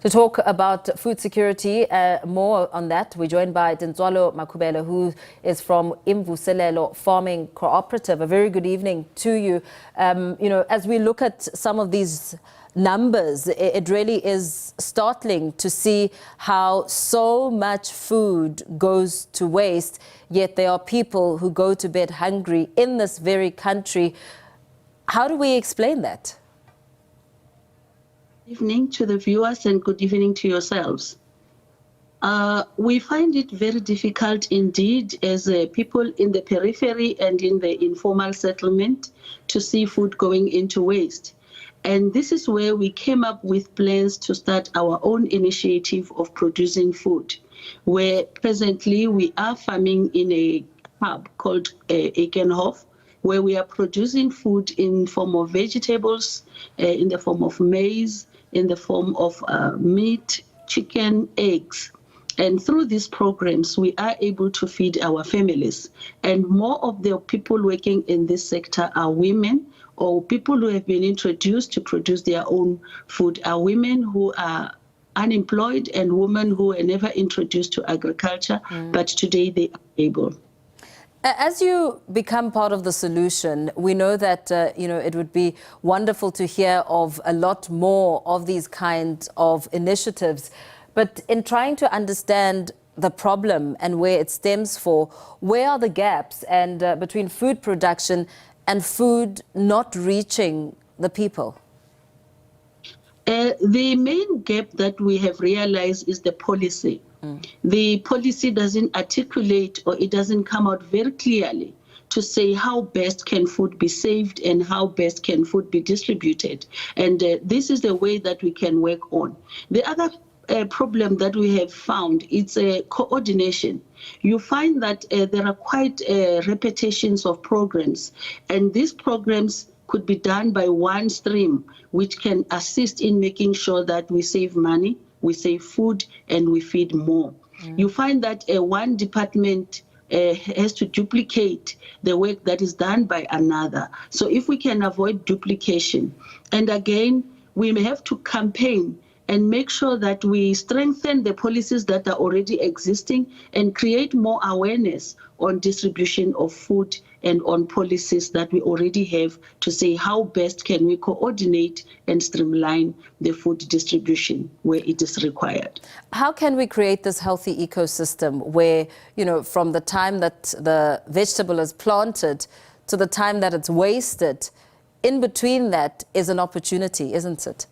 To talk about food security, more on that, we're joined by Tintswalo Makhubele, who is from Imvuselelo Farming Cooperative. A very good evening to you. As we look at some of these numbers, it really is startling to see how so much food goes to waste, yet there are people who go to bed hungry in this very country. How do we explain that? Good evening to the viewers and good evening to yourselves. We find it very difficult indeed as people in the periphery and in the informal settlement to see food going into waste. And this is where we came up with plans to start our own initiative of producing food, where presently we are farming in a hub called Ekenhof, where we are producing food in form of vegetables, in the form of maize, in the form of meat, chicken, eggs. And through these programs, we are able to feed our families. And more of the people working in this sector are women, or people who have been introduced to produce their own food are women who are unemployed and women who were never introduced to agriculture, but today they are able. As you become part of the solution, we know that it would be wonderful to hear of a lot more of these kinds of initiatives. But in trying to understand the problem and where it stems for, where are the gaps and between food production and food not reaching the people? The main gap that we have realized is the policy. The policy doesn't articulate, or it doesn't come out very clearly to say how best can food be saved and how best can food be distributed. And this is the way that we can work on. The other problem that we have found is coordination. You find that there are quite repetitions of programs, and these programs could be done by one stream, which can assist in making sure that we save money, we save food, and we feed more. You find that one department has to duplicate the work that is done by another. So if we can avoid duplication, and again, we may have to campaign and make sure that we strengthen the policies that are already existing and create more awareness on distribution of food and on policies that we already have to say how best can we coordinate and streamline the food distribution where it is required. How can we create this healthy ecosystem where, from the time that the vegetable is planted to the time that it's wasted, in between that is an opportunity, isn't it?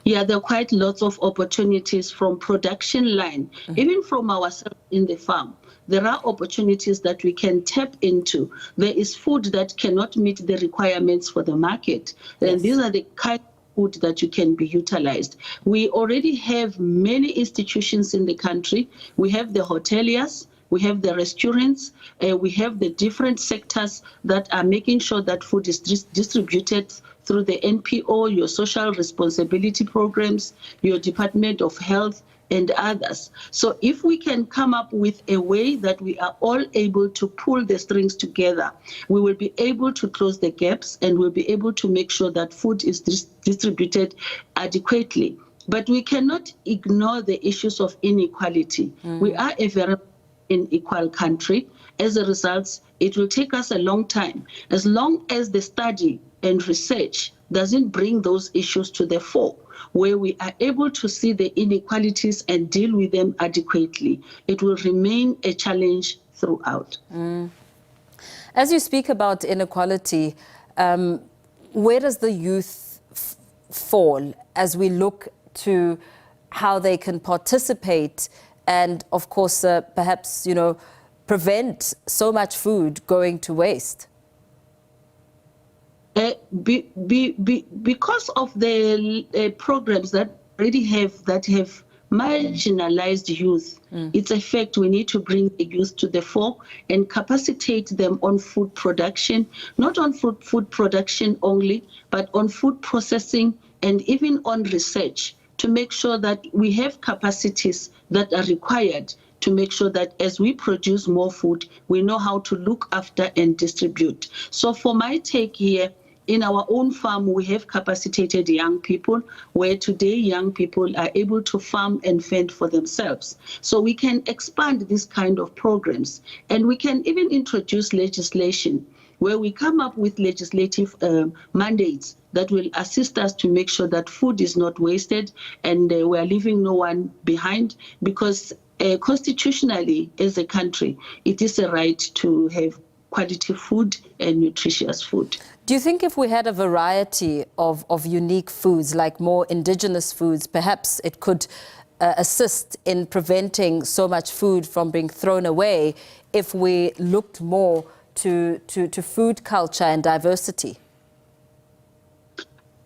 Yeah, there are quite lots of opportunities from production line, even from ourselves in the farm. There are opportunities that we can tap into. There is food that cannot meet the requirements for the market. Yes. And these are the kind of food that you can be utilized. We already have many institutions in the country. We have the hoteliers, we have the restaurants, we have the different sectors that are making sure that food is distributed through the NPO, your social responsibility programs, your Department of Health, and others. So if we can come up with a way that we are all able to pull the strings together, we will be able to close the gaps and we'll be able to make sure that food is distributed adequately. But we cannot ignore the issues of inequality. We are a very unequal country. As a result, it will take us a long time. As long as the study and research doesn't bring those issues to the fore, where we are able to see the inequalities and deal with them adequately, it will remain a challenge throughout. As you speak about inequality, where does the youth fall as we look to how they can participate and, of course, perhaps, prevent so much food going to waste? Because of the programs that already have marginalized youth, it's a fact we need to bring the youth to the fore and capacitate them on food production, not on food production only, but on food processing and even on research, to make sure that we have capacities that are required to make sure that as we produce more food, we know how to look after and distribute. So for my take here, in our own farm, we have capacitated young people, where today young people are able to farm and fend for themselves. So we can expand this kind of programs, and we can even introduce legislation where we come up with legislative mandates that will assist us to make sure that food is not wasted and we are leaving no one behind, because constitutionally, as a country, it is a right to have quality food and nutritious food. Do you think if we had a variety of unique foods, like more indigenous foods, perhaps it could assist in preventing so much food from being thrown away if we looked more to food culture and diversity?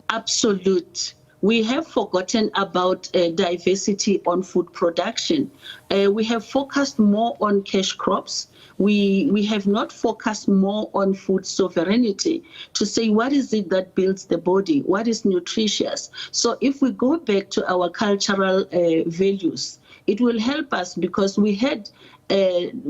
Absolute. We have forgotten about diversity on food production. We have focused more on cash crops. We have not focused more on food sovereignty to say what is it that builds the body, what is nutritious. So if we go back to our cultural values, it will help us, because we had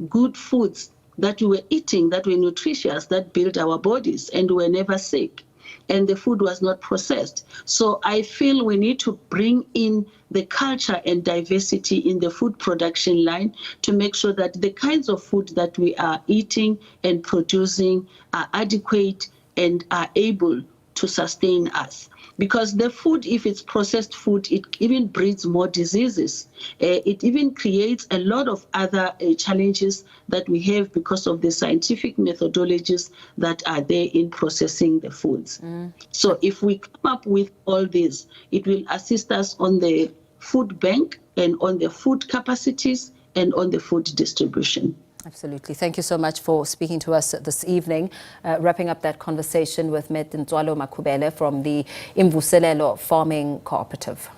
good foods that we were eating that were nutritious, that build our bodies, and we were never sick. And the food was not processed. So I feel we need to bring in the culture and diversity in the food production line to make sure that the kinds of food that we are eating and producing are adequate and are able to sustain us. Because the food, if it's processed food, it even breeds more diseases. It even creates a lot of other challenges that we have because of the scientific methodologies that are there in processing the foods. So if we come up with all this, it will assist us on the food bank and on the food capacities and on the food distribution. Absolutely. Thank you so much for speaking to us this evening. Wrapping up that conversation with Tintswalo Makhubele from the Imvuselelo Farming Cooperative.